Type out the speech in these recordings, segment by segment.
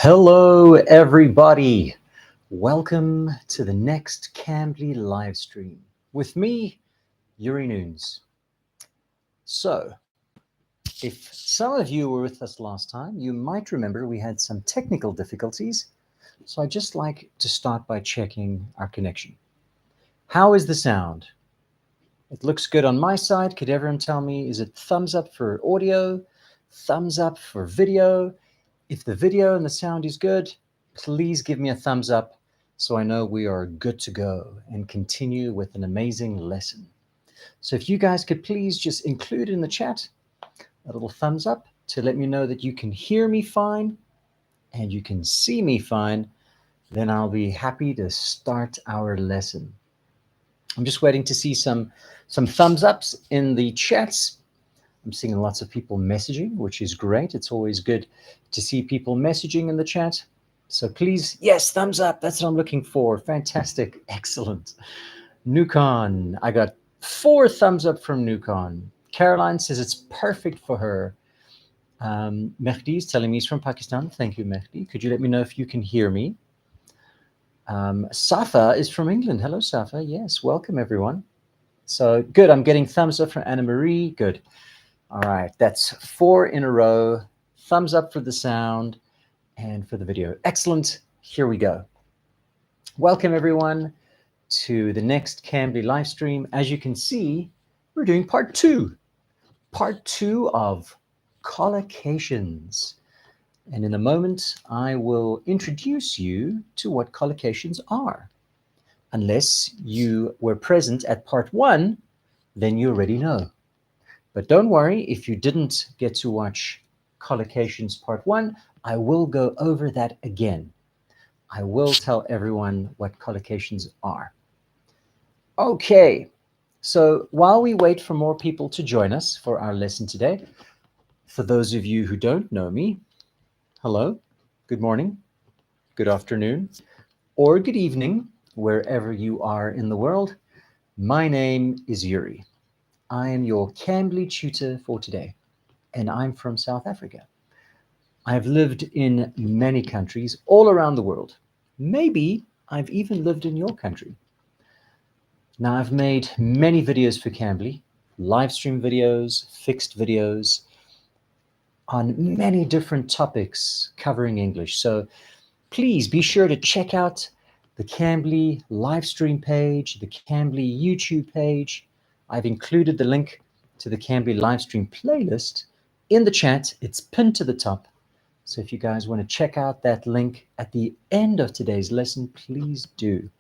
Hello, everybody. Welcome to the next Cambly live stream with me, Yuri Nunes. So, if some of you were with us last time, you might remember we had some technical difficulties. So I'd just like to start by checking our connection. How is the sound? It looks good on my side. Could everyone tell me, is it thumbs up for audio, thumbs up for video? If the video and the sound is good, please give me a thumbs up so I know we are good to go and continue with an amazing lesson. So if you guys could please just include in the chat a little thumbs up to let me know that you can hear me fine and you can see me fine, then I'll be happy to start our lesson. I'm just waiting to see some thumbs ups in the chats. I'm seeing lots of people messaging, which is great. It's always good to see people messaging in the chat. So please, yes, thumbs up. That's what I'm looking for. Fantastic. Excellent. Nukon, I got 4 thumbs up from Nukon. Caroline says it's perfect for her. Mehdi is telling me he's from Pakistan. Thank you, Mehdi. Could you let me know if you can hear me? Safa is from England. Hello, Safa. Yes, welcome, everyone. So good. I'm getting thumbs up from Anna Marie. Good. All right, that's 4 in a row. Thumbs up for the sound and for the video. Excellent. Here we go. Welcome, everyone, to the next Cambly live stream. As you can see, we're doing part 2 of collocations. And in a moment, I will introduce you to what collocations are. Unless you were present at part 1, then you already know. But don't worry, if you didn't get to watch collocations part 1, I will go over that again. I will tell everyone what collocations are. Okay, so while we wait for more people to join us for our lesson today, for those of you who don't know me, hello, good morning, good afternoon, or good evening, wherever you are in the world. My name is Yuri. I am your Cambly tutor for today, and I'm from South Africa. I've lived in many countries all around the world. Maybe I've even lived in your country. Now, I've made many videos for Cambly, live stream videos, fixed videos on many different topics covering English. So please be sure to check out the Cambly live stream page, the Cambly YouTube page. I've included the link to the Cambly live stream playlist in the chat. It's pinned to the top. So if you guys want to check out that link at the end of today's lesson, please do,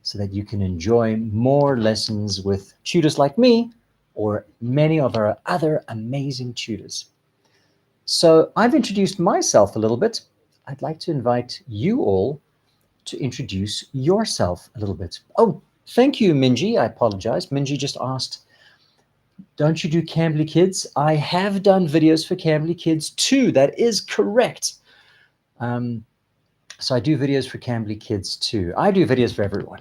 so that you can enjoy more lessons with tutors like me or many of our other amazing tutors. So I've introduced myself a little bit. I'd like to invite you all to introduce yourself a little bit. Oh, thank you, Minji. I apologize. Minji just asked, don't you do Cambly Kids? I have done videos for Cambly Kids too. That is correct. So I do videos for Cambly Kids too. I do videos for everyone.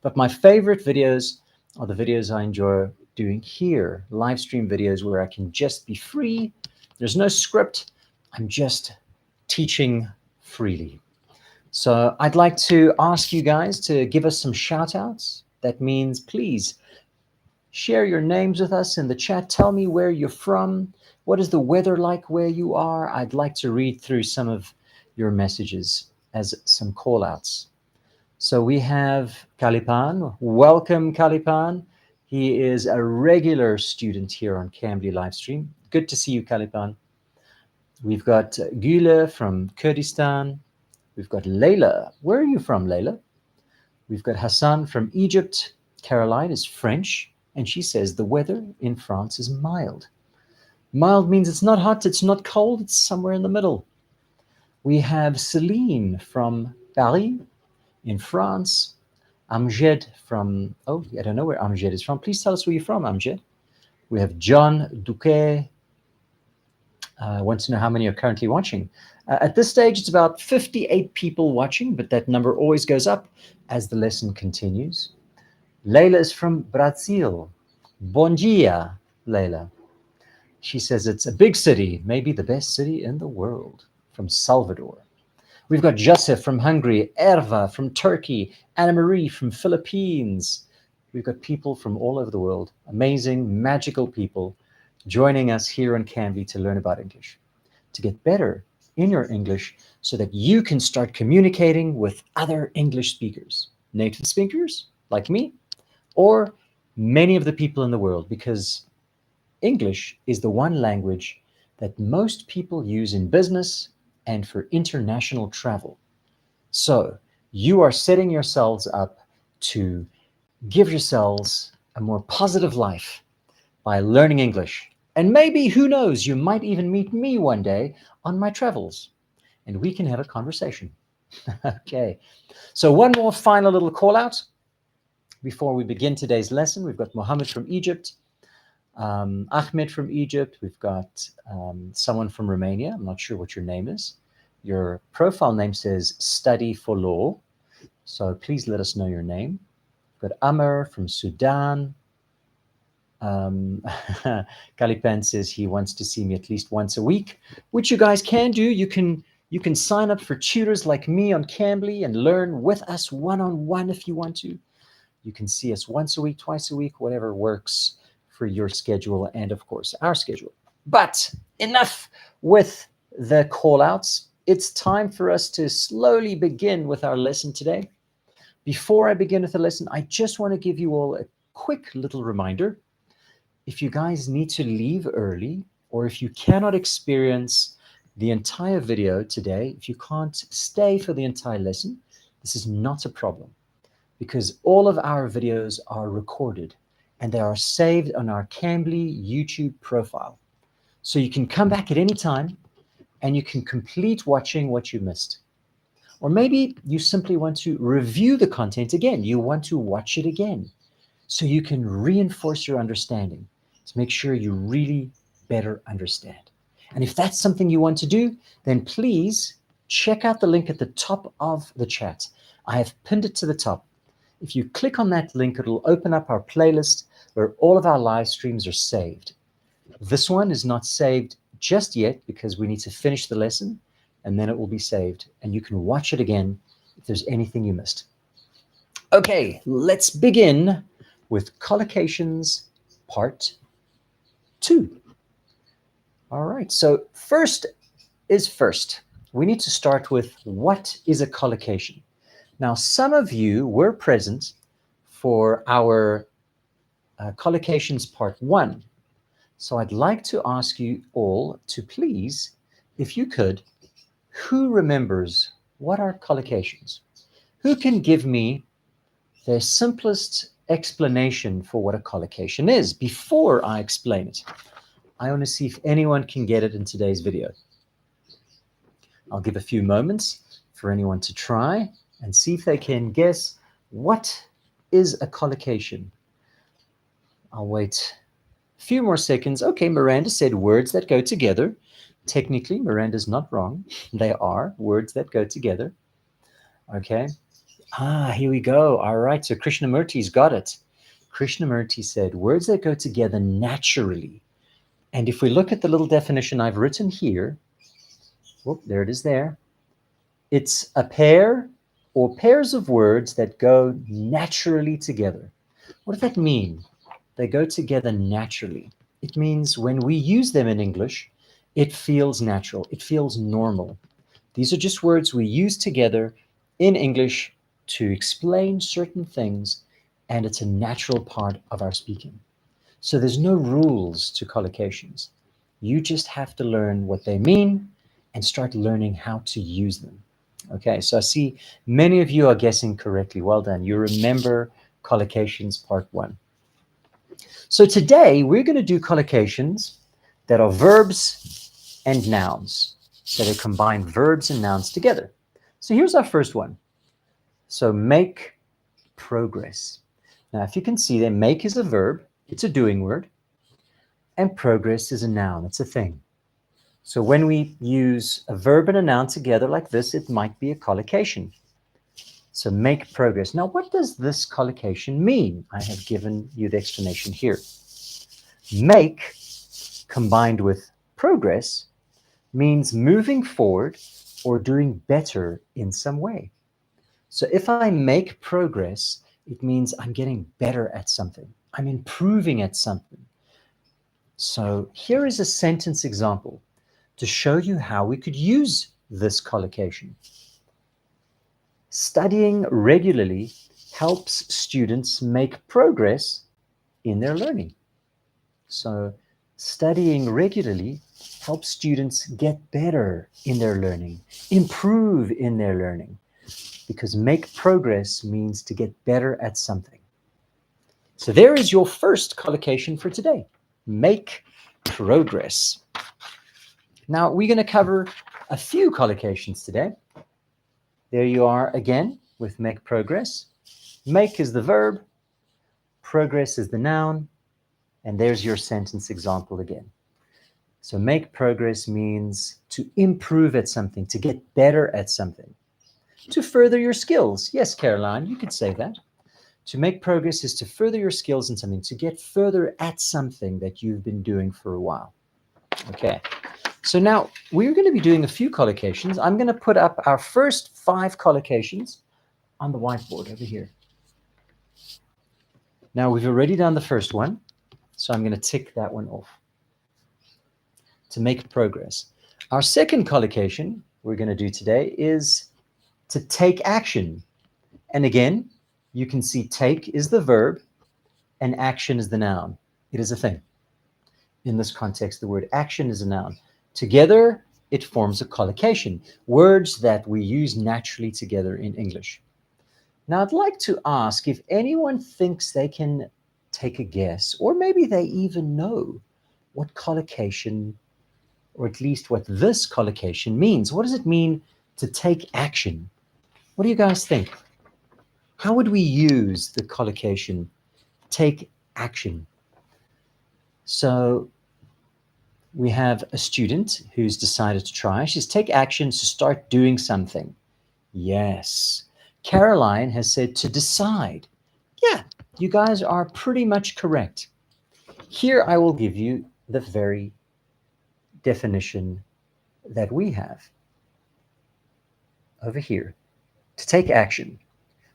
But my favorite videos are the videos I enjoy doing here, live stream videos where I can just be free. There's no script. I'm just teaching freely. So I'd like to ask you guys to give us some shout outs. That means please share your names with us in the chat. Tell me where you're from. What is the weather like where you are? I'd like to read through some of your messages as some call outs. So we have Kalipan. Welcome, Kalipan. He is a regular student here on Cambly Livestream. Good to see you, Kalipan. We've got Gule from Kurdistan. We've got Layla. Where are you from, Layla? We've got Hassan from Egypt. Caroline is French, and she says the weather in France is mild. Mild means it's not hot, it's not cold, it's somewhere in the middle. We have Celine from Paris in France. Amjed from, oh, I don't know where Amjed is from. Please tell us where you're from, Amjed. We have John Duque. I want to know how many are currently watching. At this stage, it's about 58 people watching, but that number always goes up as the lesson continues. Leila is from Brazil. Bom dia, Leila. She says it's a big city, maybe the best city in the world, from Salvador. We've got Joseph from Hungary, Erva from Turkey, Anna Marie from Philippines. We've got people from all over the world, amazing, magical people joining us here on Cambly to learn about English, to get better in your English so that you can start communicating with other English speakers, native speakers like me, or many of the people in the world, because English is the one language that most people use in business and for international travel. So you are setting yourselves up to give yourselves a more positive life by learning English. And maybe, who knows, you might even meet me one day on my travels and we can have a conversation. Okay, so one more final little call out before we begin today's lesson. We've got Mohammed from Egypt, Ahmed from Egypt. We've got someone from Romania. I'm not sure what your name is. Your profile name says Study for Law. So please let us know your name. We've got Amr from Sudan. Kalipan says he wants to see me at least once a week, which you guys can do. You can sign up for tutors like me on Cambly and learn with us one-on-one if you want to. You can see us once a week, twice a week, whatever works for your schedule and, of course, our schedule. But enough with the call-outs. It's time for us to slowly begin with our lesson today. Before I begin with the lesson, I just want to give you all a quick little reminder. If you guys need to leave early, or if you cannot experience the entire video today, if you can't stay for the entire lesson, this is not a problem, because all of our videos are recorded and they are saved on our Cambly YouTube profile. So you can come back at any time and you can complete watching what you missed. Or maybe you simply want to review the content again. You want to watch it again so you can reinforce your understanding to make sure you really better understand. And if that's something you want to do, then please check out the link at the top of the chat. I have pinned it to the top. If you click on that link, it'll open up our playlist where all of our live streams are saved. This one is not saved just yet because we need to finish the lesson, and then it will be saved and you can watch it again if there's anything you missed. Okay, let's begin with collocations part 2. All right, so first is first. We need to start with what is a collocation. Now, some of you were present for our collocations part 1. So I'd like to ask you all to please, if you could, who remembers what are collocations? Who can give me the simplest explanation for what a collocation is before I explain it? I want to see if anyone can get it in today's video. I'll give a few moments for anyone to try and see if they can guess what is a collocation. I'll wait a few more seconds. Okay, Miranda said words that go together. Technically, Miranda's not wrong. They are words that go together. Okay. Here we go. All right, so Krishnamurti's got it. Krishnamurti said words that go together naturally. And if we look at the little definition I've written here, whoop, there it is there. It's a pair or pairs of words that go naturally together. What does that mean? They go together naturally. It means when we use them in English, it feels natural. It feels normal. These are just words we use together in English to explain certain things, and it's a natural part of our speaking. So there's no rules to collocations. You just have to learn what they mean and start learning how to use them. Okay, so I see many of you are guessing correctly. Well done. You remember collocations part 1. So today we're going to do collocations that are verbs and nouns, that are combined verbs and nouns together. So here's our first one. So make progress. Now, if you can see there, make is a verb. It's a doing word. And progress is a noun. It's a thing. So when we use a verb and a noun together like this, it might be a collocation. So make progress. Now, what does this collocation mean? I have given you the explanation here. Make combined with progress means moving forward or doing better in some way. So if I make progress, it means I'm getting better at something. I'm improving at something. So here is a sentence example to show you how we could use this collocation. Studying regularly helps students make progress in their learning. So studying regularly helps students get better in their learning, improve in their learning, because make progress means to get better at something. So there is your first collocation for today. Make progress. Now we're going to cover a few collocations today. There you are again with make progress. Make is the verb, progress is the noun, and there's your sentence example again. So make progress means to improve at something, to get better at something, to further your skills. Yes, Caroline, you could say that. To make progress is to further your skills in something, to get further at something that you've been doing for a while. Okay, so now we're going to be doing a few collocations. I'm going to put up our first 5 collocations on the whiteboard over here. Now we've already done the first one, so I'm going to tick that one off. To make progress. Our second collocation we're going to do today is to take action. And again, you can see take is the verb and action is the noun. It is a thing. In this context, the word action is a noun. Together, it forms a collocation, words that we use naturally together in English. Now, I'd like to ask if anyone thinks they can take a guess, or maybe they even know what collocation, or at least what this collocation means. What does it mean to take action? What do you guys think? How would we use the collocation take action? So we have a student who's decided to try. She's take action to start doing something. Yes. Caroline has said to decide. Yeah, you guys are pretty much correct. Here I will give you the very definition that we have over here. To take action.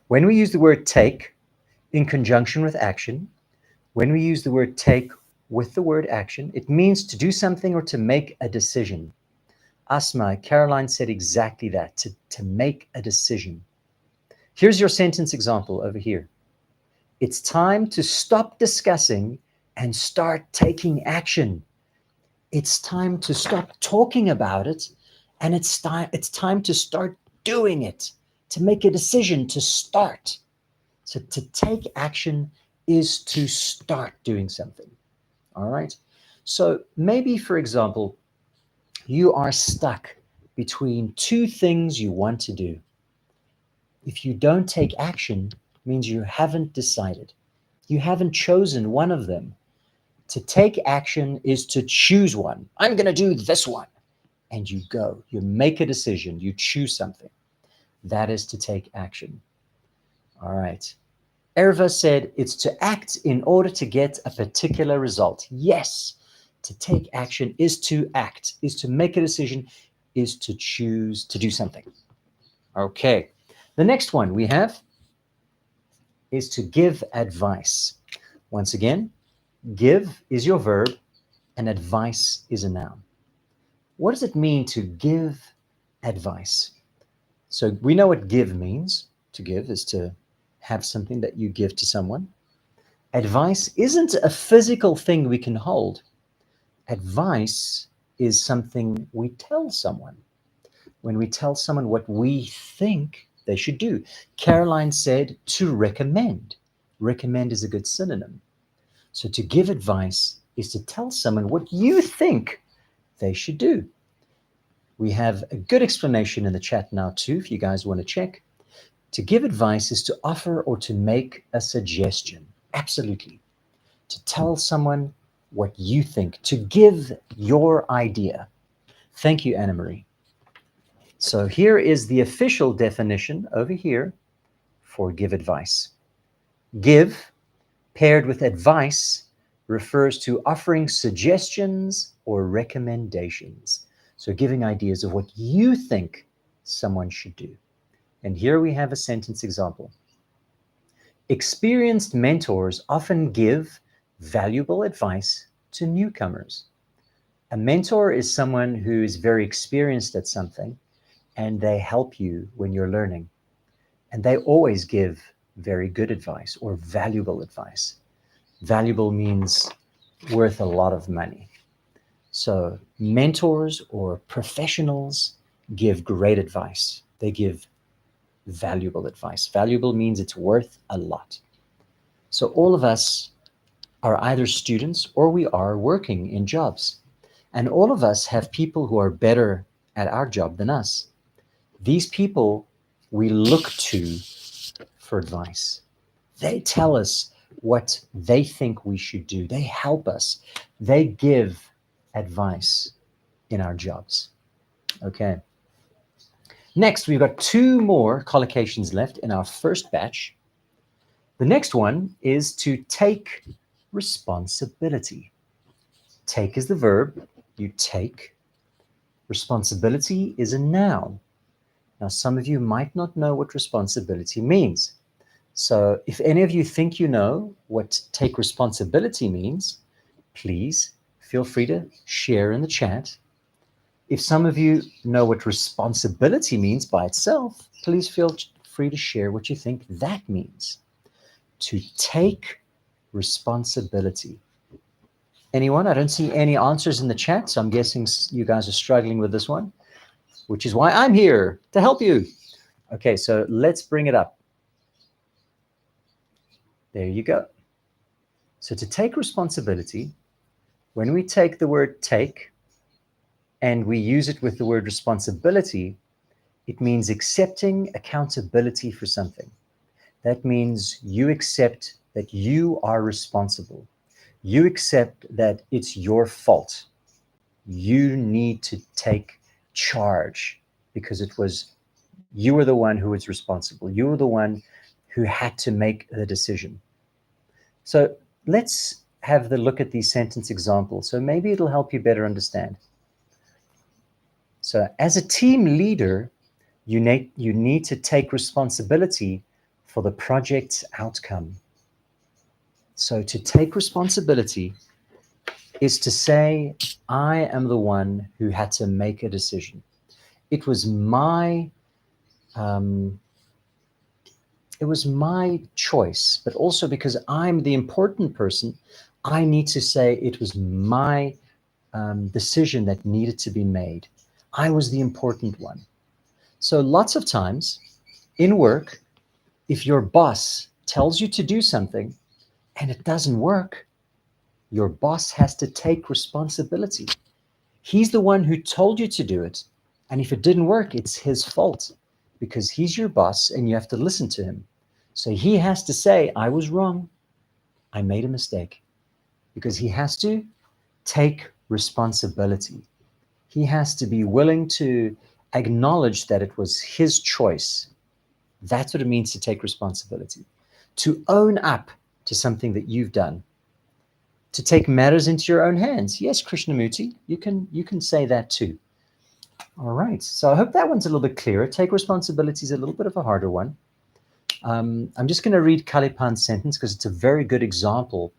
When we use the word take in conjunction with action, when we use the word take with the word action, it means to do something or to make a decision. Asma, Caroline said exactly that, to make a decision. Here's your sentence example over here. It's time to stop discussing and start taking action. It's time to stop talking about it, and it's time to start doing it, to make a decision, to start. So to take action is to start doing something. All right. So maybe, for example, you are stuck between 2 things you want to do. If you don't take action, it means you haven't decided. You haven't chosen one of them. To take action is to choose one. I'm going to do this one. And you go. You make a decision. You choose something. That is to take action. All right. Erva said it's to act in order to get a particular result. Yes, to take action is to act, is to make a decision, is to choose to do something. Okay, the next one we have is to give advice. Once again, give is your verb and advice is a noun. What does it mean to give advice? So we know what give means. To give is to have something that you give to someone. Advice isn't a physical thing we can hold. Advice is something we tell someone. When we tell someone what we think they should do. Caroline said to recommend. Recommend is a good synonym. So to give advice is to tell someone what you think they should do. We have a good explanation in the chat now too, if you guys want to check. To give advice is to offer or to make a suggestion. Absolutely. To tell someone what you think, to give your idea. Thank you, Anna Marie. So here is the official definition over here for give advice. Give, paired with advice, refers to offering suggestions or recommendations. So giving ideas of what you think someone should do. And here we have a sentence example. Experienced mentors often give valuable advice to newcomers. A mentor is someone who is very experienced at something and they help you when you're learning. And they always give very good advice or valuable advice. Valuable means worth a lot of money. So mentors or professionals give great advice. They give valuable advice. Valuable means it's worth a lot. So all of us are either students or we are working in jobs. And all of us have people who are better at our job than us. These people we look to for advice. They tell us what they think we should do. They help us. They give advice in our jobs. Okay. Next, we've got 2 more collocations left in our first batch. The next one is to take responsibility. Take is the verb, you take. Responsibility is a noun. Now, some of you might not know what responsibility means. So if any of you think you know what take responsibility means, please feel free to share in the chat. If some of you know what responsibility means by itself, please feel free to share what you think that means. To take responsibility. Anyone? I don't see any answers in the chat, so I'm guessing you guys are struggling with this one, which is why I'm here to help you. Okay, so let's bring it up. There you go. So to take responsibility, when we take the word take and we use it with the word responsibility, it means accepting accountability for something. That means you accept that you are responsible. You accept that it's your fault. You need to take charge because you were the one who was responsible. You were the one who had to make the decision. So let's have the look at these sentence examples. So maybe it'll help you better understand. So as a team leader, you need to take responsibility for the project's outcome. So to take responsibility is to say, I am the one who had to make a decision. It was my choice, but also because I'm the important person, I need to say it was my decision that needed to be made. I was the important one. So lots of times in work, if your boss tells you to do something and it doesn't work, your boss has to take responsibility. He's the one who told you to do it. And if it didn't work, it's his fault because he's your boss and you have to listen to him. So he has to say, I was wrong. I made a mistake, because he has to take responsibility. He has to be willing to acknowledge that it was his choice. That's what it means to take responsibility. To own up to something that you've done. To take matters into your own hands. Yes, Krishnamurti, you can say that too. All right, so I hope that one's a little bit clearer. Take responsibility is a little bit of a harder one. I'm just going to read Kalipan's sentence because it's a very good example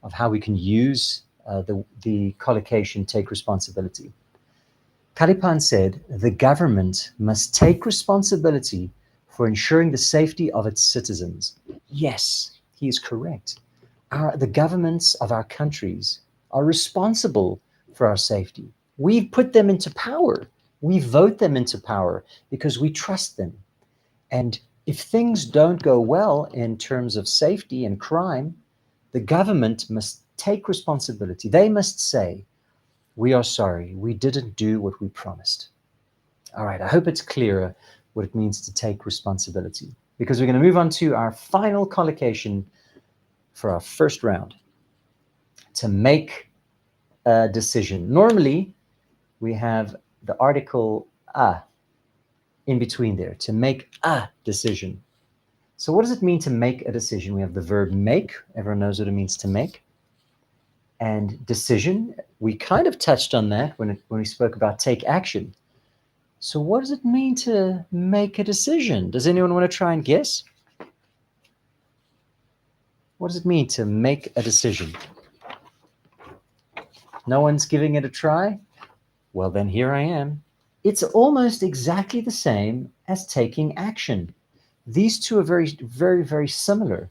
of how we can use the collocation take responsibility. Kalipan said, the government must take responsibility for ensuring the safety of its citizens. Yes, he is correct. The governments of our countries are responsible for our safety. We put them into power. We vote them into power because we trust them. And if things don't go well in terms of safety and crime, the government must take responsibility. They must say, we are sorry, we didn't do what we promised. All right, I hope it's clearer what it means to take responsibility, because we're going to move on to our final collocation for our first round, to make a decision. Normally, we have the article a in between there, to make a decision. So what does it mean to make a decision? We have the verb make. Everyone knows what it means to make. And decision, we kind of touched on that when we spoke about take action. So what does it mean to make a decision? Does anyone want to try and guess? What does it mean to make a decision? No one's giving it a try? Well, then here I am. It's almost exactly the same as taking action. These two are very, very, very similar.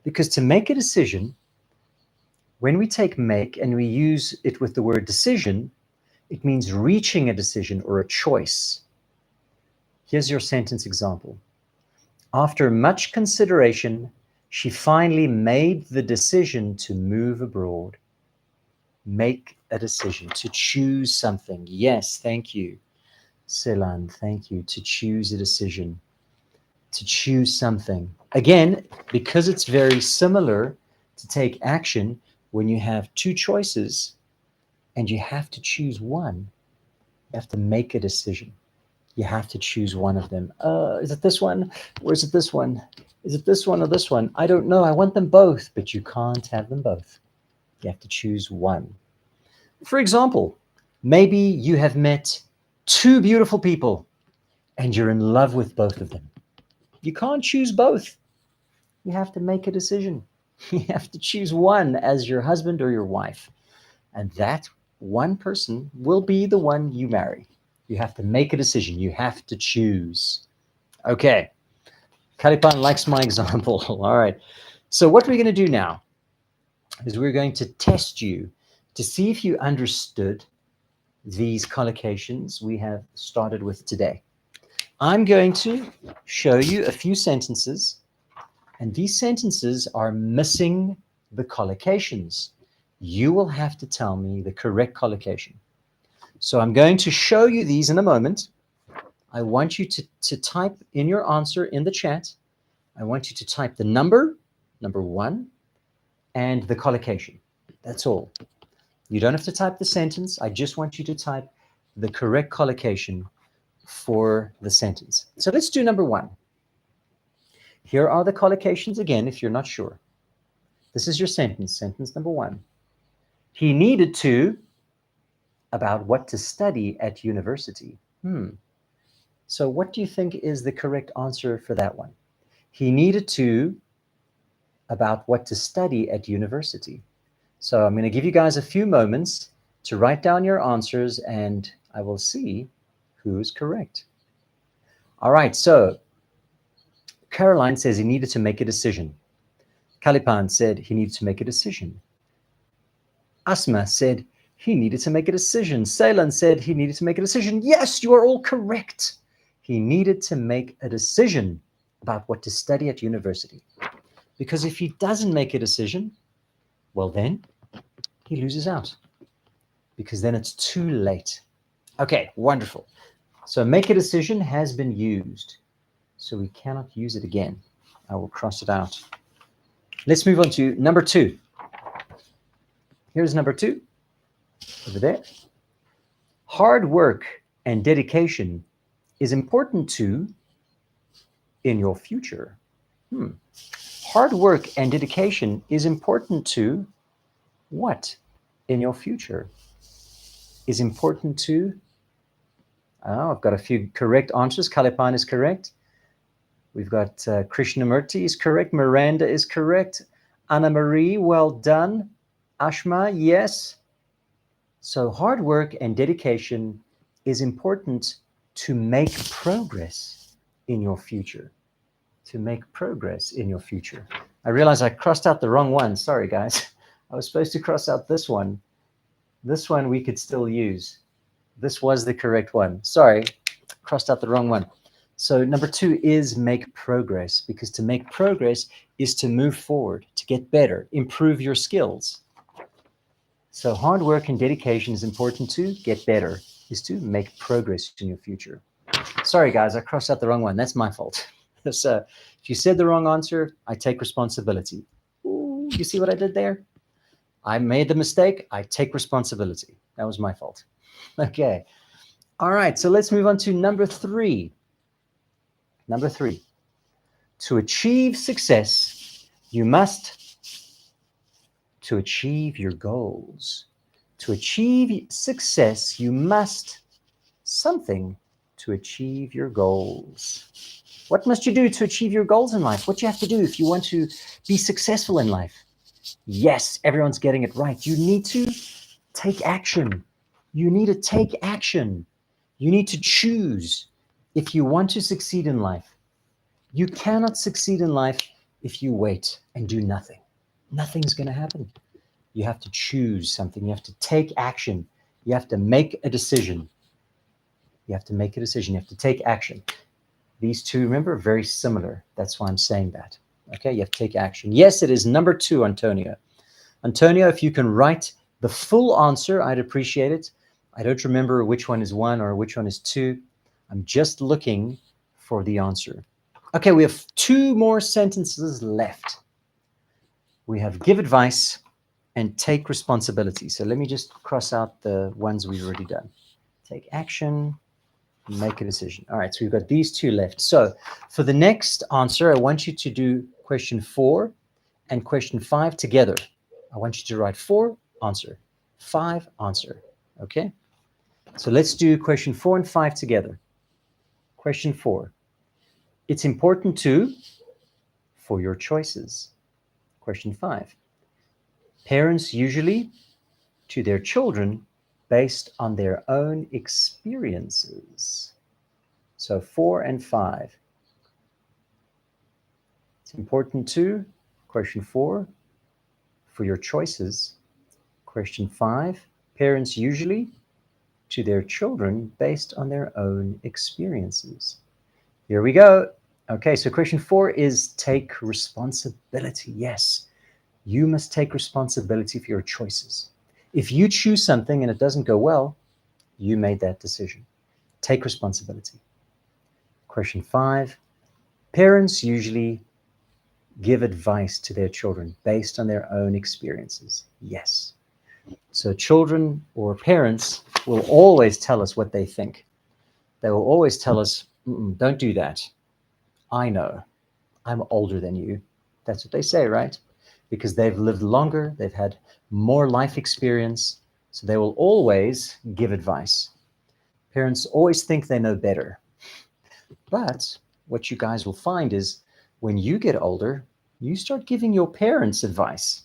Because to make a decision, when we take make and we use it with the word decision, it means reaching a decision or a choice. Here's your sentence example. After much consideration, she finally made the decision to move abroad. Make a decision, to choose something. Yes, thank you. Selan, thank you. To choose a decision, to choose something. Again, because it's very similar to take action, when you have two choices and you have to choose one, you have to make a decision. You have to choose one of them. Is it this one? Or is it this one? Is it this one or this one? I don't know. I want them both, but you can't have them both. You have to choose one. For example, maybe you have met two beautiful people and you're in love with both of them. You can't choose both. You have to make a decision. You have to choose one as your husband or your wife. And that one person will be the one you marry. You have to make a decision. You have to choose. Okay. Kalipan likes my example. All right. So what we're going to do now is we're going to test you to see if you understood these collocations we have started with today. I'm going to show you a few sentences, and these sentences are missing the collocations. You will have to tell me the correct collocation. So I'm going to show you these in a moment. I want you to type in your answer in the chat. I want you to type the number 1, and the collocation. That's all. You don't have to type the sentence. I just want you to type the correct collocation for the sentence. So let's do number 1. Here are the collocations again, if you're not sure. This is your sentence, sentence number 1. He needed to, about what to study at university. So what do you think is the correct answer for that one? He needed to, about what to study at university. So I'm going to give you guys a few moments to write down your answers, and I will see who's correct. All right, so Caroline says he needed to make a decision. Kalipan said he needed to make a decision. Asma said he needed to make a decision. Ceylan said he needed to make a decision. Yes, you are all correct. He needed to make a decision about what to study at university. Because if he doesn't make a decision, well then, he loses out. Because then it's too late. Okay, wonderful. So make a decision has been used. So we cannot use it again. I will cross it out. Let's move on to number 2. Here's number 2. Over there. Hard work and dedication is important to in your future. Hard work and dedication is important to what in your future? Is important to, I've got a few correct answers. Kalipan is correct. We've got Krishnamurti is correct. Miranda is correct. Anna Marie, well done. Ashma, yes. So hard work and dedication is important to make progress in your future. To make progress in your future. I realize I crossed out the wrong one. Sorry, guys. I was supposed to cross out this one. This one we could still use. This was the correct one. Sorry, crossed out the wrong one. So number 2 is make progress, because to make progress is to move forward, to get better, improve your skills. So hard work and dedication is important to get better, is to make progress in your future. Sorry, guys, I crossed out the wrong one. That's my fault. So if you said the wrong answer, I take responsibility. Ooh, you see what I did there? I made the mistake. I take responsibility. That was my fault. Okay. All right. So let's move on to number 3. Number 3. To achieve success, you must to achieve your goals. To achieve success, you must something to achieve your goals. What must you do to achieve your goals in life? What you have to do if you want to be successful in life? Yes, everyone's getting it right. You need to take action. You need to take action. You need to choose if you want to succeed in life. You cannot succeed in life if you wait and do nothing. Nothing's going to happen. You have to choose something. You have to take action. You have to make a decision. You have to make a decision. You have to take action. These two, remember, are very similar. That's why I'm saying that. Okay, you have to take action. Yes, it is number 2, Antonio. Antonio, if you can write the full answer, I'd appreciate it. I don't remember which one is 1 or which one is 2. I'm just looking for the answer. Okay, we have 2 more sentences left. We have give advice and take responsibility. So let me just cross out the ones we've already done. Take action, make a decision. All right, so we've got these 2 left. So for the next answer, I want you to do question 4 and question 5 together. I want you to write 4, answer, 5, answer. Okay? So let's do question 4 and 5 together. Question 4. It's important to, for your choices. Question 5. Parents usually, to their children, based on their own experiences. So 4 and 5. It's important to, question 4, for your choices. Question 5, parents usually, to their children based on their own experiences. Here we go. Okay, so question 4 is take responsibility. Yes, you must take responsibility for your choices. If you choose something and it doesn't go well, you made that decision. Take responsibility. Question 5, parents usually give advice to their children based on their own experiences. Yes. So children or parents will always tell us what they think. They will always tell us, don't do that. I know. I'm older than you. That's what they say, right? Because they've lived longer, they've had more life experience, so they will always give advice. Parents always think they know better. But what you guys will find is when you get older, you start giving your parents advice.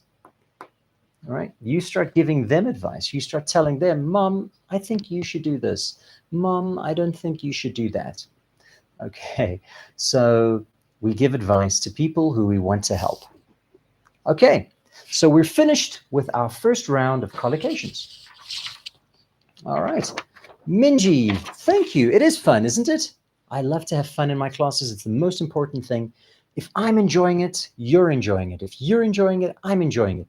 All right? You start giving them advice. You start telling them, Mom, I think you should do this. Mom, I don't think you should do that. Okay, so we give advice to people who we want to help. Okay, so we're finished with our first round of collocations. All right, Minji, thank you. It is fun, isn't it? I love to have fun in my classes. It's the most important thing. If I'm enjoying it, you're enjoying it. If you're enjoying it, I'm enjoying it.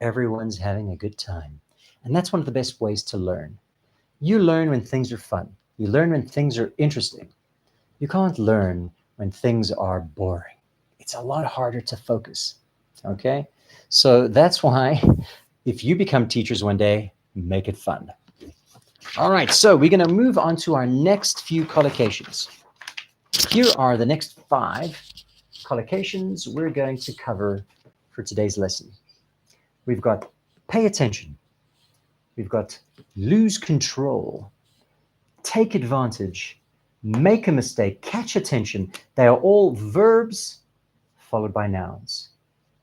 Everyone's having a good time. And that's one of the best ways to learn. You learn when things are fun. You learn when things are interesting. You can't learn when things are boring. It's a lot harder to focus. Okay? So that's why if you become teachers one day, make it fun. All right, so we're going to move on to our next few collocations. Here are the next 5 collocations we're going to cover for today's lesson. We've got pay attention. We've got lose control, take advantage, make a mistake, catch attention. They are all verbs followed by nouns.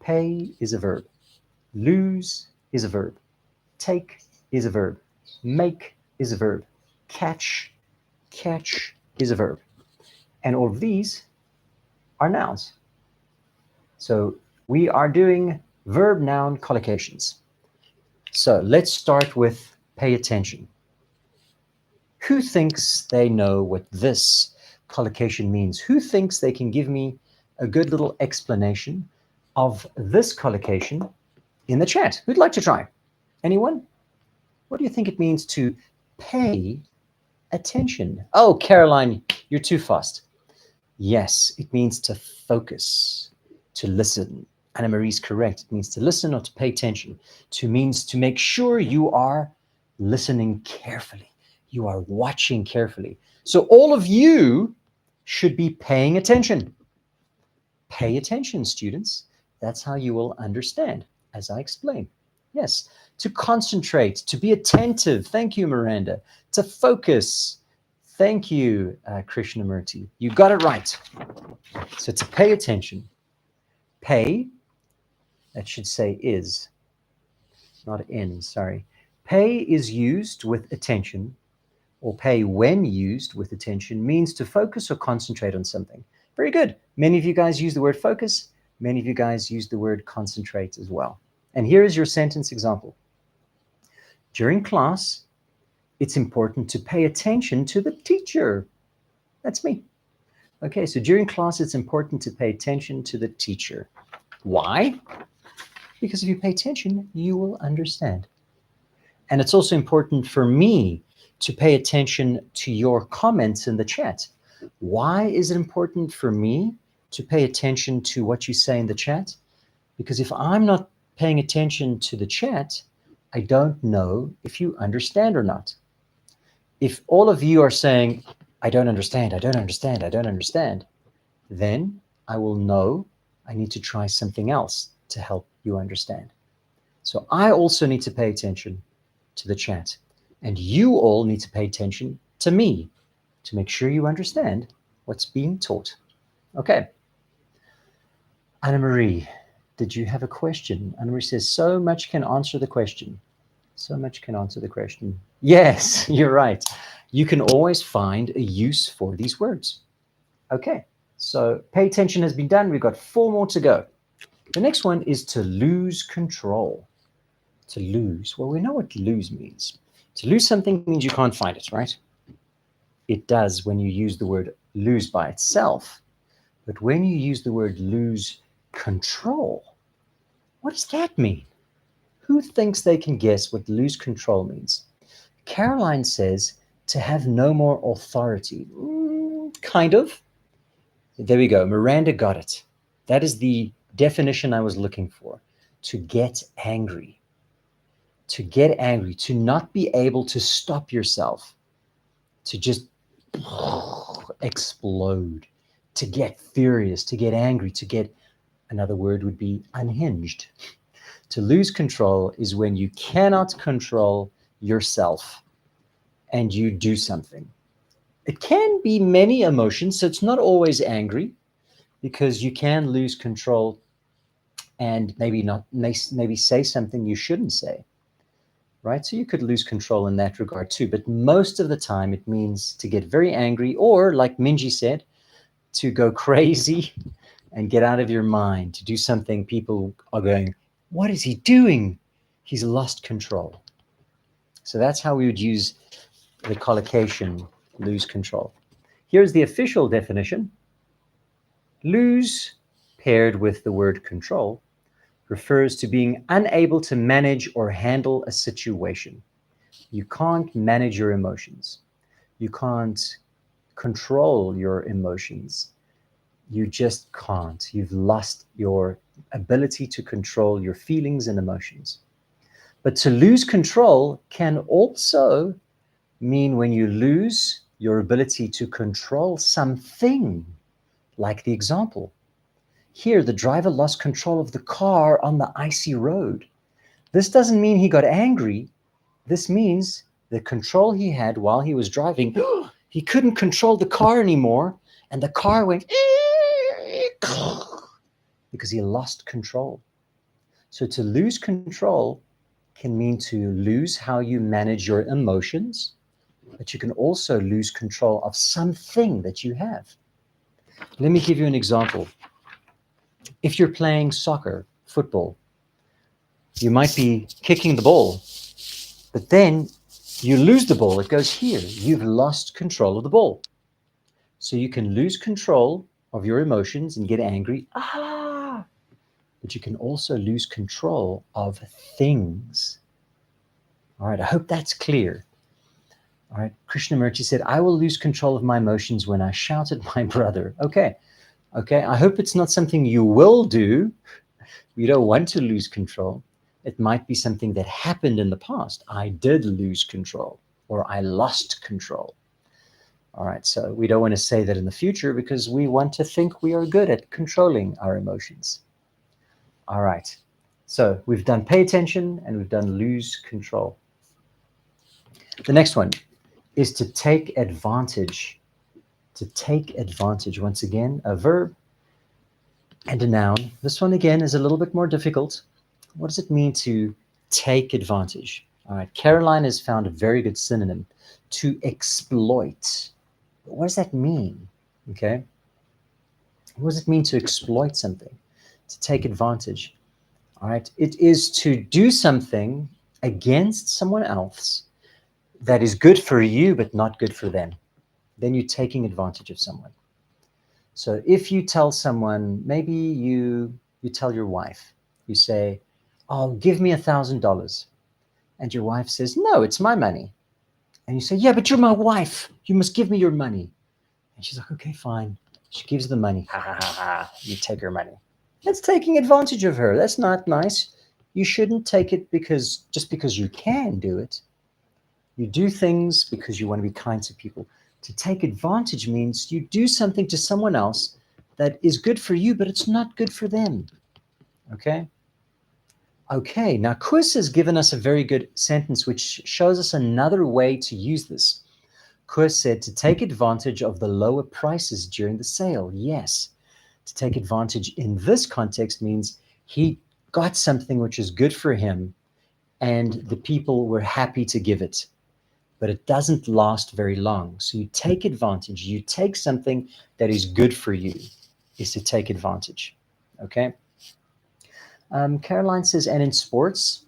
Pay is a verb. Lose is a verb. Take is a verb. Make is a verb. Catch is a verb. And all of these are nouns. So we are doing verb-noun collocations. So let's start with pay attention. Who thinks they know what this collocation means? Who thinks they can give me a good little explanation of this collocation in the chat? Who'd like to try? Anyone? What do you think it means to pay attention? Oh, Caroline, you're too fast. Yes, it means to focus, to listen. Anna Marie's correct. It means to listen or to pay attention. To means to make sure you are listening carefully. You are watching carefully. So all of you should be paying attention. Pay attention, students. That's how you will understand, as I explain. Yes. To concentrate, to be attentive. Thank you, Miranda. To focus. Thank you, Krishnamurti. You got it right. So to pay attention. Pay, that should say is, not in, sorry. Pay is used with attention, or pay when used with attention means to focus or concentrate on something. Very good. Many of you guys use the word focus. Many of you guys use the word concentrate as well. And here is your sentence example. During class, it's important to pay attention to the teacher. That's me. Okay, so during class, it's important to pay attention to the teacher. Why? Because if you pay attention, you will understand. And it's also important for me to pay attention to your comments in the chat. Why is it important for me to pay attention to what you say in the chat? Because if I'm not paying attention to the chat, I don't know if you understand or not. If all of you are saying, I don't understand, I don't understand, I don't understand, then I will know I need to try something else to help you understand. So I also need to pay attention to the chat. And you all need to pay attention to me to make sure you understand what's being taught. Okay. Anna Marie, did you have a question? Anna Marie says, so much can answer the question. So much can answer the question. Yes, you're right. You can always find a use for these words. Okay, so pay attention has been done. We've got 4 more to go. The next one is to lose control. To lose. Well, we know what lose means. To lose something means you can't find it, right? It does when you use the word lose by itself. But when you use the word lose control, what does that mean? Who thinks they can guess what lose control means? Caroline says to have no more authority. Kind of. There we go. Miranda got it. That is the definition I was looking for. To get angry. To get angry, to not be able to stop yourself, to just explode, to get furious, to get angry, to get, another word would be unhinged. To lose control is when you cannot control yourself and you do something. It can be many emotions, so it's not always angry, because you can lose control and maybe say something you shouldn't say. Right? So you could lose control in that regard too. But most of the time it means to get very angry, or like Minji said, to go crazy and get out of your mind, to do something people are going, what is he doing? He's lost control. So that's how we would use the collocation, lose control. Here's the official definition. Lose, paired with the word control, refers to being unable to manage or handle a situation. You can't manage your emotions. You can't control your emotions. You just can't. You've lost your ability to control your feelings and emotions. But to lose control can also mean when you lose your ability to control something, like the example. Here, the driver lost control of the car on the icy road. This doesn't mean he got angry. This means the control he had while he was driving, he couldn't control the car anymore, and the car went because he lost control. So to lose control can mean to lose how you manage your emotions, but you can also lose control of something that you have. Let me give you an example. If you're playing soccer, football, you might be kicking the ball, but then you lose the ball. It goes here. You've lost control of the ball. So you can lose control of your emotions and get angry. But you can also lose control of things. All right, I hope that's clear. All right, Krishnamurti said, I will lose control of my emotions when I shout at my brother. Okay, I hope it's not something you will do. You don't want to lose control. It might be something that happened in the past. I did lose control, or I lost control. All right, so we don't want to say that in the future because we want to think we are good at controlling our emotions. All right, So we've done pay attention and we've done lose control. The next one is to take advantage. To take advantage. Once again, a verb and a noun. This one again is a little bit more difficult. What does it mean to take advantage? All right, Caroline has found a very good synonym, to exploit. But what does that mean? Okay. What does it mean to exploit something? To take advantage. All right. It is to do something against someone else that is good for you but not good for them. Then you're taking advantage of someone. So if you tell someone, maybe you tell your wife, you say, "Oh, give me $1,000," and your wife says, "No, it's my money." And you say, "Yeah, but you're my wife. You must give me your money." And she's like, "Okay, fine." She gives the money. Ha ha ha ha. You take her money. That's taking advantage of her. That's not nice. You shouldn't take it just because you can do it. You do things because you want to be kind to people. To take advantage means you do something to someone else that is good for you, but it's not good for them. Okay? Okay, now Chris has given us a very good sentence which shows us another way to use this. Chris said to take advantage of the lower prices during the sale. Yes, to take advantage in this context means he got something which is good for him and the people were happy to give it. But it doesn't last very long. So you take advantage. You take something that is good for you, is to take advantage. Okay? Caroline says, and in sports,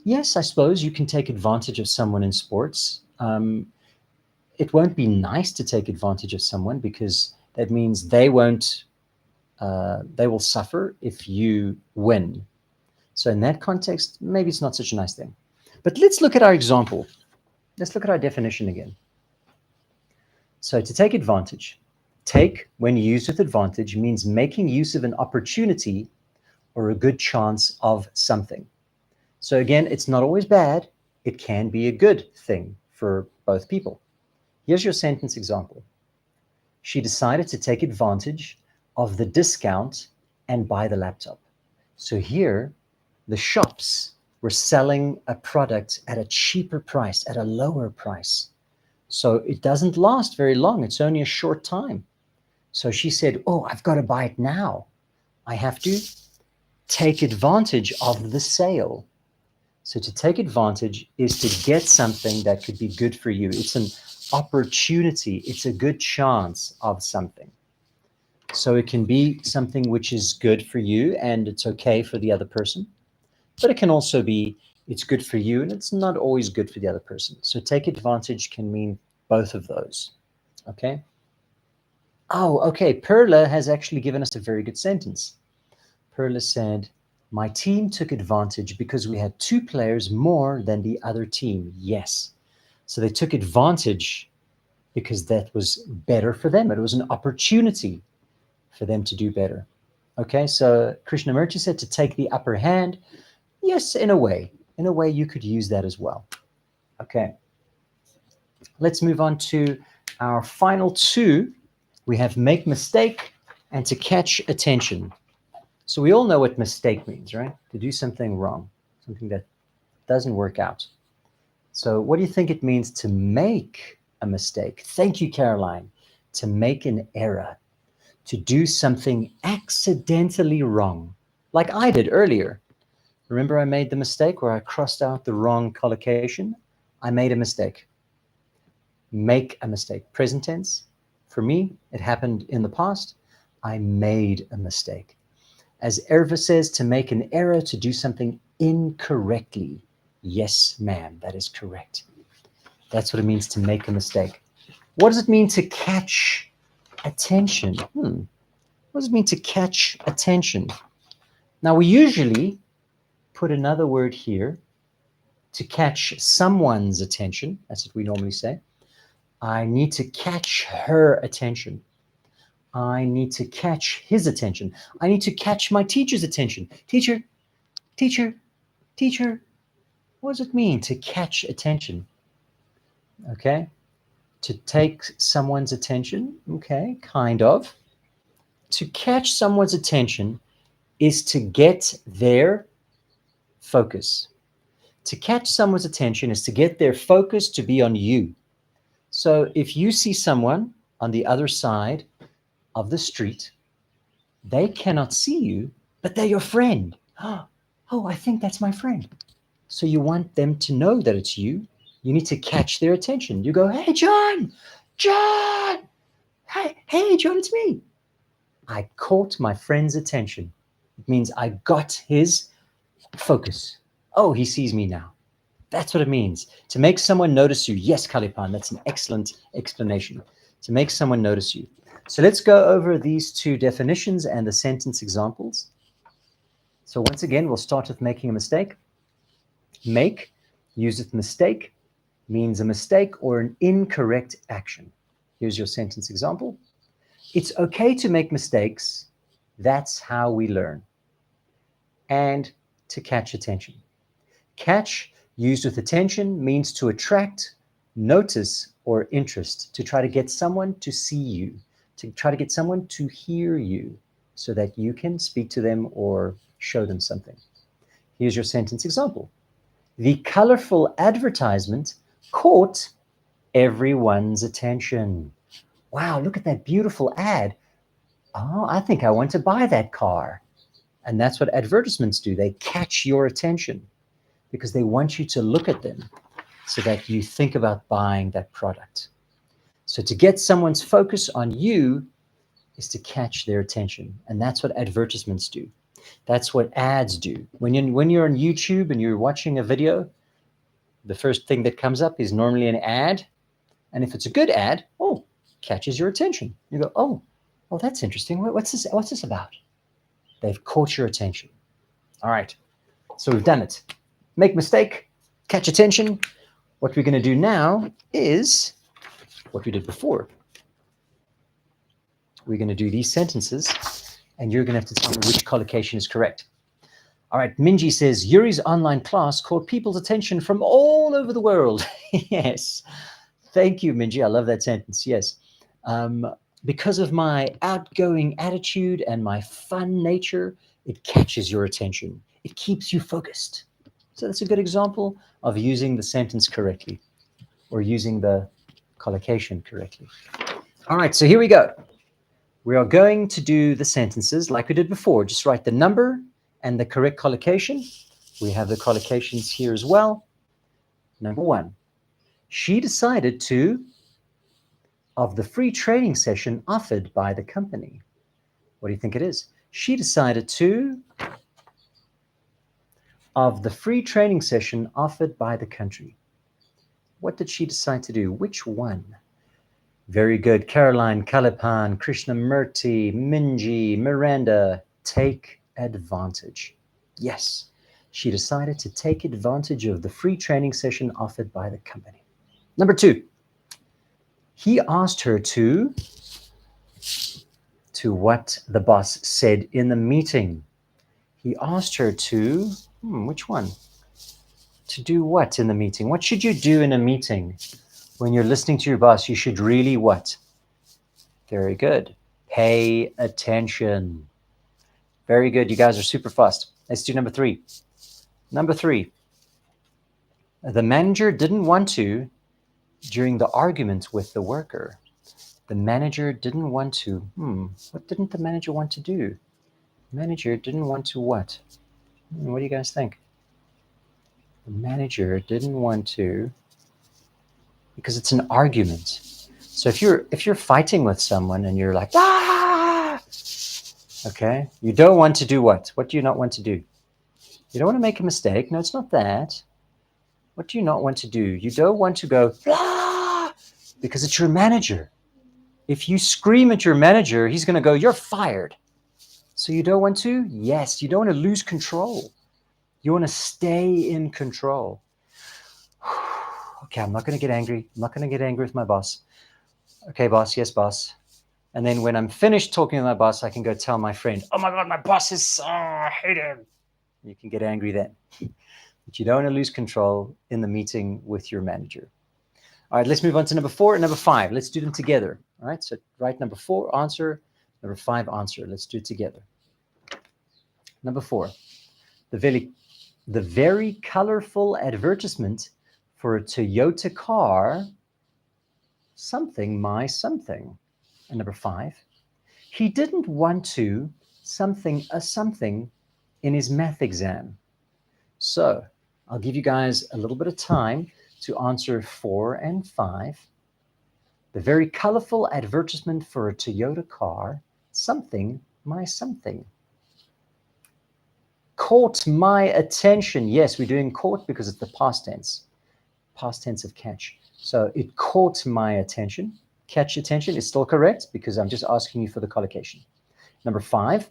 yes, I suppose you can take advantage of someone in sports. It won't be nice to take advantage of someone because that means they will suffer if you win. So in that context, maybe it's not such a nice thing. But let's look at our example. Let's look at our definition again. So to take advantage, take when used with advantage means making use of an opportunity or a good chance of something. So again, it's not always bad. It can be a good thing for both people. Here's your sentence example. She decided to take advantage of the discount and buy the laptop. So here, the shops were selling a product at a cheaper price, at a lower price. So it doesn't last very long. It's only a short time. So she said, "Oh, I've got to buy it now. I have to take advantage of the sale." So to take advantage is to get something that could be good for you. It's an opportunity. It's a good chance of something. So it can be something which is good for you and it's okay for the other person. But it can also be it's good for you and it's not always good for the other person. So take advantage can mean both of those. Okay. Oh, okay. Perla has actually given us a very good sentence. Perla said, "My team took advantage because we had 2 players more than the other team." Yes. So they took advantage because that was better for them. It was an opportunity for them to do better. Okay, so Krishnamurti said to take the upper hand. Yes, in a way. In a way, you could use that as well. Okay. Let's move on to our final 2. We have make mistake and to catch attention. So we all know what mistake means, right? To do something wrong, something that doesn't work out. So what do you think it means to make a mistake? Thank you, Caroline. To make an error, to do something accidentally wrong, like I did earlier. Remember I made the mistake where I crossed out the wrong collocation? I made a mistake. Make a mistake. Present tense. For me, it happened in the past. I made a mistake. As Erva says, to make an error, to do something incorrectly. Yes, ma'am, that is correct. That's what it means to make a mistake. What does it mean to catch attention? What does it mean to catch attention? Now, we usually put another word here to catch someone's attention. That's what we normally say. I need to catch her attention. I need to catch his attention. I need to catch my teacher's attention. Teacher, teacher, teacher. What does it mean to catch attention? Okay. To take someone's attention. Okay, kind of. To catch someone's attention is to get their focus. To catch someone's attention is to get their focus to be on you. So if you see someone on the other side of the street, they cannot see you, but they're your friend. Oh, I think that's my friend. So you want them to know that it's you. You need to catch their attention. You go, hey, John, hey, John, it's me. I caught my friend's attention. It means I got his focus. Oh, he sees me now. That's what it means. To make someone notice you. Yes, Kalipan, that's an excellent explanation. To make someone notice you. So let's go over these two definitions and the sentence examples. So once again, we'll start with making a mistake. Make, used with mistake, means a mistake or an incorrect action. Here's your sentence example. It's okay to make mistakes. That's how we learn. And to catch attention. Catch, used with attention, means to attract, notice, or interest, to try to get someone to see you, to try to get someone to hear you so that you can speak to them or show them something. Here's your sentence example. The colorful advertisement caught everyone's attention. Wow, look at that beautiful ad. Oh, I think I want to buy that car. And that's what advertisements do. They catch your attention because they want you to look at them so that you think about buying that product. So to get someone's focus on you is to catch their attention. And that's what advertisements do. That's what ads do. When you're on YouTube and you're watching a video, the first thing that comes up is normally an ad. And if it's a good ad, oh, catches your attention. You go, oh, that's interesting. What's this about? They've caught your attention. All right. So we've done it. Make mistake, catch attention. What we're going to do now is what we did before. We're going to do these sentences, and you're going to have to tell me which collocation is correct. All right, Minji says, Yuri's online class caught people's attention from all over the world. Yes. Thank you, Minji. I love that sentence. Yes. Because of my outgoing attitude and my fun nature, it catches your attention. It keeps you focused. So that's a good example of using the sentence correctly or using the collocation correctly. All right, so here we go. We are going to do the sentences like we did before. Just write the number and the correct collocation. We have the collocations here as well. Number 1, she decided to, of the free training session offered by the company. What do you think it is? She decided to, of the free training session offered by the country. What did she decide to do? Which one? Very good. Caroline, Kalipan, Krishnamurti, Minji, Miranda. Take advantage. Yes, she decided to take advantage of the free training session offered by the company. Number 2, he asked her to what the boss said in the meeting. He asked her to, which one? To do what in the meeting? What should you do in a meeting? When you're listening to your boss, you should really what? Very good. Pay attention. Very good. You guys are super fast. Let's do number 3. Number 3. The manager didn't want to during the argument with the worker. The manager didn't want to. What didn't the manager want to do? Manager didn't want to what? What do you guys think? The manager didn't want to, because it's an argument. So if you're fighting with someone and you're like, okay, you don't want to do what? What do you not want to do? You don't want to make a mistake. No, it's not that. What do you not want to do? You don't want to go, because it's your manager. If you scream at your manager, he's going to go, you're fired. So you don't want to? Yes, you don't want to lose control. You want to stay in control. Okay, I'm not going to get angry. I'm not going to get angry with my boss. Okay, boss. Yes, boss. And then when I'm finished talking to my boss, I can go tell my friend, oh my God, my boss is so, I hate him. You can get angry then. But you don't want to lose control in the meeting with your manager. All right, let's move on to number 4 and number 5. Let's do them together. All right, so write number 4, answer. Number 5, answer. Let's do it together. Number 4. The the very colorful advertisement for a Toyota car, something my something. And number 5, he didn't want to something a something in his math exam. So I'll give you guys a little bit of time to answer 4 and 5. The very colorful advertisement for a Toyota car, something my something. Caught my attention. Yes, we're doing caught because it's the past tense of catch. So it caught my attention. Catch attention is still correct because I'm just asking you for the collocation. Number 5,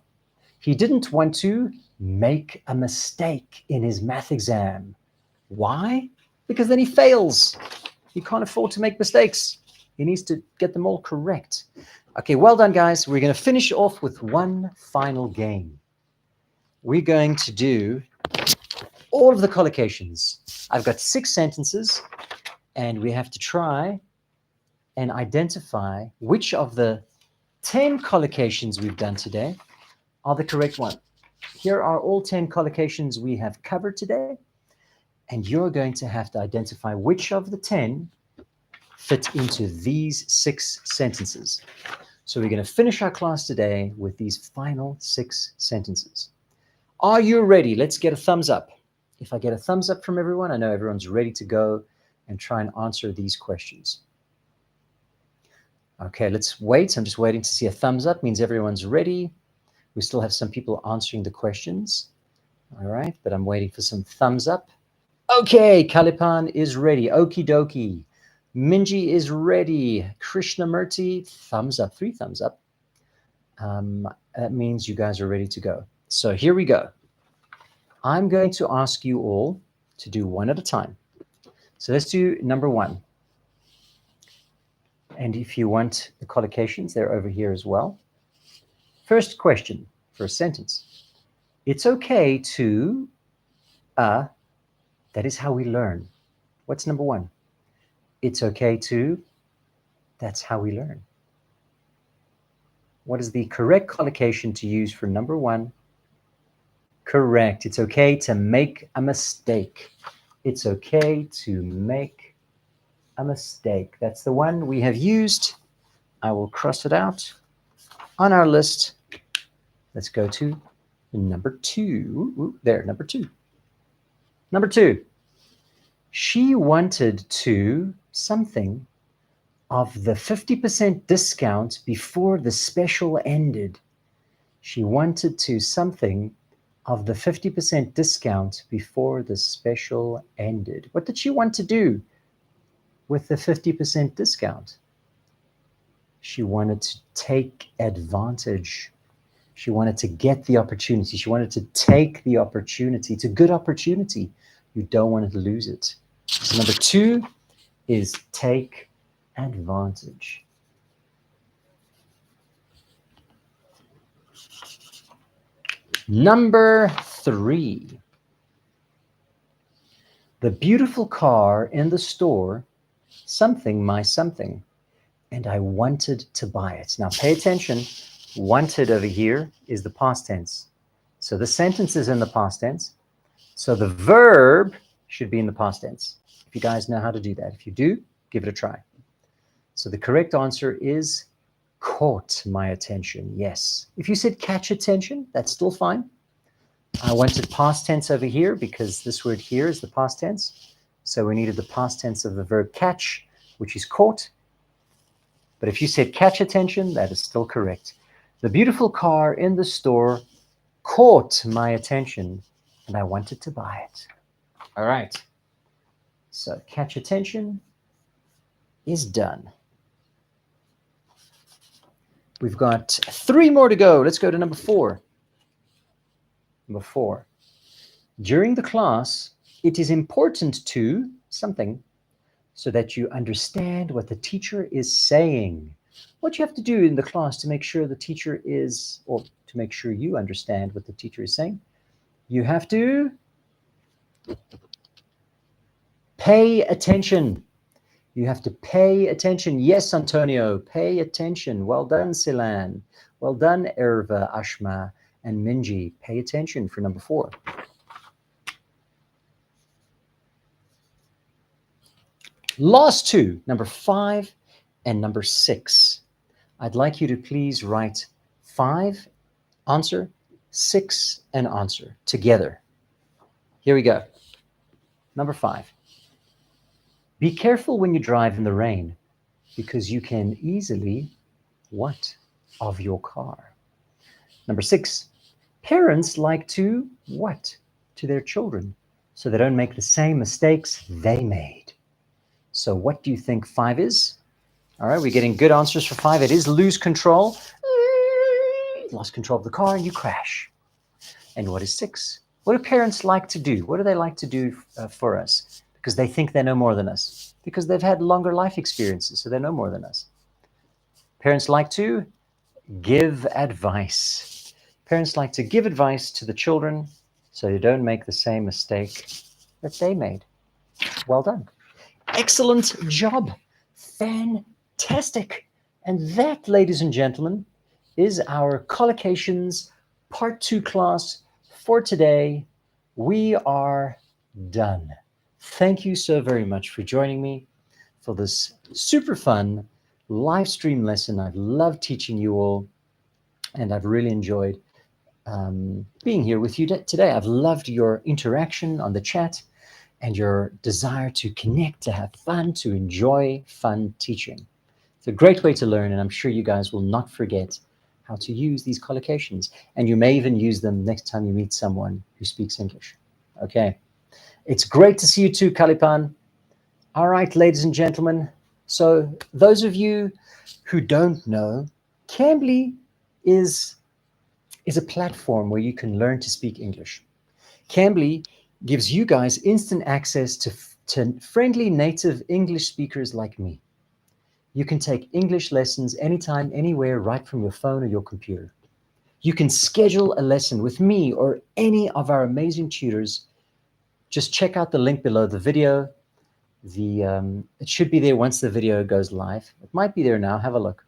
he didn't want to make a mistake in his math exam. Why? Because then he fails. He can't afford to make mistakes. He needs to get them all correct. Okay, well done, guys. We're going to finish off with one final game. We're going to do all of the collocations. I've got 6 sentences, and we have to try and identify which of the 10 collocations we've done today are the correct one. Here are all 10 collocations we have covered today, and you're going to have to identify which of the 10 fit into these 6 sentences. So we're going to finish our class today with these final 6 sentences. Are you ready? Let's get a thumbs up. If I get a thumbs up from everyone, I know everyone's ready to go and try and answer these questions. Okay, let's wait. I'm just waiting to see a thumbs up. Means everyone's ready. We still have some people answering the questions. All right, but I'm waiting for some thumbs up. Okay, Kalipan is ready. Okie dokie. Minji is ready. Krishnamurti, thumbs up, 3 thumbs up. That means you guys are ready to go. So here we go. I'm going to ask you all to do one at a time. So let's do number 1. And if you want the collocations, they're over here as well. First question, first sentence. It's okay to, that is how we learn. What's number 1? It's okay to, that's how we learn. What is the correct collocation to use for number 1? Correct. It's okay to make a mistake. It's okay to make a mistake. That's the one we have used. I will cross it out on our list. Let's go to number 2. Ooh, there, number 2. Number 2. She wanted to something of the 50% discount before the special ended. She wanted to something of the 50% discount before the special ended. What did she want to do with the 50% discount? She wanted to take advantage. She wanted to get the opportunity. She wanted to take the opportunity. It's a good opportunity. You don't want to lose it. So number 2 is take advantage. Number 3. The beautiful car in the store, something my something, and I wanted to buy it. Now pay attention. Wanted over here is the past tense. So the sentence is in the past tense. So the verb should be in the past tense. If you guys know how to do that. If you do, give it a try. So the correct answer is caught my attention. Yes. If you said catch attention, that's still fine. I wanted past tense over here because this word here is the past tense. So we needed the past tense of the verb catch, which is caught. But if you said catch attention, that is still correct. The beautiful car in the store caught my attention and I wanted to buy it. All right. So catch attention is done. We've got 3 more to go. Let's go to number 4. Number 4. During the class, it is important to something so that you understand what the teacher is saying. What you have to do in the class to make sure the teacher is, or to make sure you understand what the teacher is saying, you have to pay attention. You have to pay attention. Yes, Antonio, pay attention. Well done, Silan. Well done, Erva, Ashma, and Minji. Pay attention for number 4. Last two, number 5 and number 6. I'd like you to please write 5, answer, 6, and answer together. Here we go. Number 5. Be careful when you drive in the rain because you can easily, what? Of your car. Number 6. Parents like to, what? To their children so they don't make the same mistakes they made. So what do you think 5 is? All right, we're getting good answers for 5. It is lose control. Lost control of the car and you crash. And what is 6? What do parents like to do? What do they like to do for us? Because they think they know more than us. Because they've had longer life experiences, so they know more than us. Parents like to give advice. Parents like to give advice to the children so they don't make the same mistake that they made. Well done. Excellent job. Fantastic. And that, ladies and gentlemen, is our collocations part 2 class for today. We are done. Thank you so very much for joining me for this super fun live stream lesson. I've loved teaching you all, and I've really enjoyed being here with you today. I've loved your interaction on the chat and your desire to connect, to have fun, to enjoy fun teaching. It's a great way to learn, and I'm sure you guys will not forget how to use these collocations. And you may even use them next time you meet someone who speaks English. Okay. It's great to see you too, Kalipan. All right, ladies and gentlemen. So those of you who don't know, Cambly is a platform where you can learn to speak English. Cambly gives you guys instant access to friendly native English speakers like me. You can take English lessons anytime, anywhere, right from your phone or your computer. You can schedule a lesson with me or any of our amazing tutors. Just check out the link below the video. It should be there once the video goes live. It might be there now. Have a look.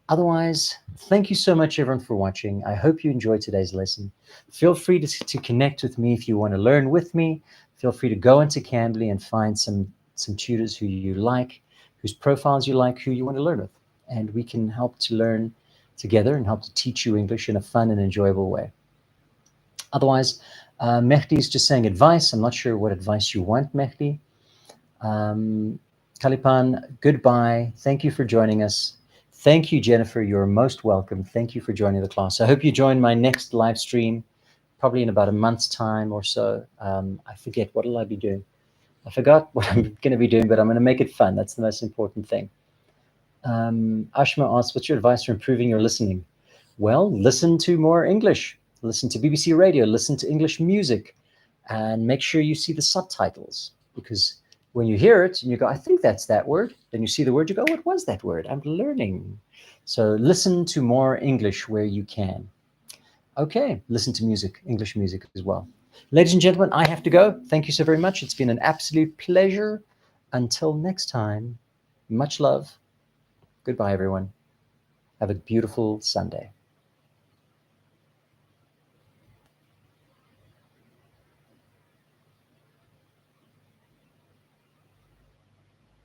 Otherwise, thank you so much, everyone, for watching. I hope you enjoyed today's lesson. Feel free to connect with me if you want to learn with me. Feel free to go into Cambly and find some tutors who you like, whose profiles you like, who you want to learn with. And we can help to learn together and help to teach you English in a fun and enjoyable way. Otherwise, Mehdi is just saying advice. I'm not sure what advice you want, Mehdi. Kalipan, goodbye. Thank you for joining us. Thank you, Jennifer. You're most welcome. Thank you for joining the class. I hope you join my next live stream, probably in about a month's time or so. I forget, what will I be doing? I forgot what I'm going to be doing, but I'm going to make it fun. That's the most important thing. Ashma asks, what's your advice for improving your listening? Well, listen to more English. Listen to BBC Radio. Listen to English music. And make sure you see the subtitles. Because when you hear it and you go, I think that's that word, then you see the word, you go, what was that word? I'm learning. So listen to more English where you can. Okay, listen to music, English music as well. Ladies and gentlemen, I have to go. Thank you so very much. It's been an absolute pleasure. Until next time, much love. Goodbye, everyone. Have a beautiful Sunday.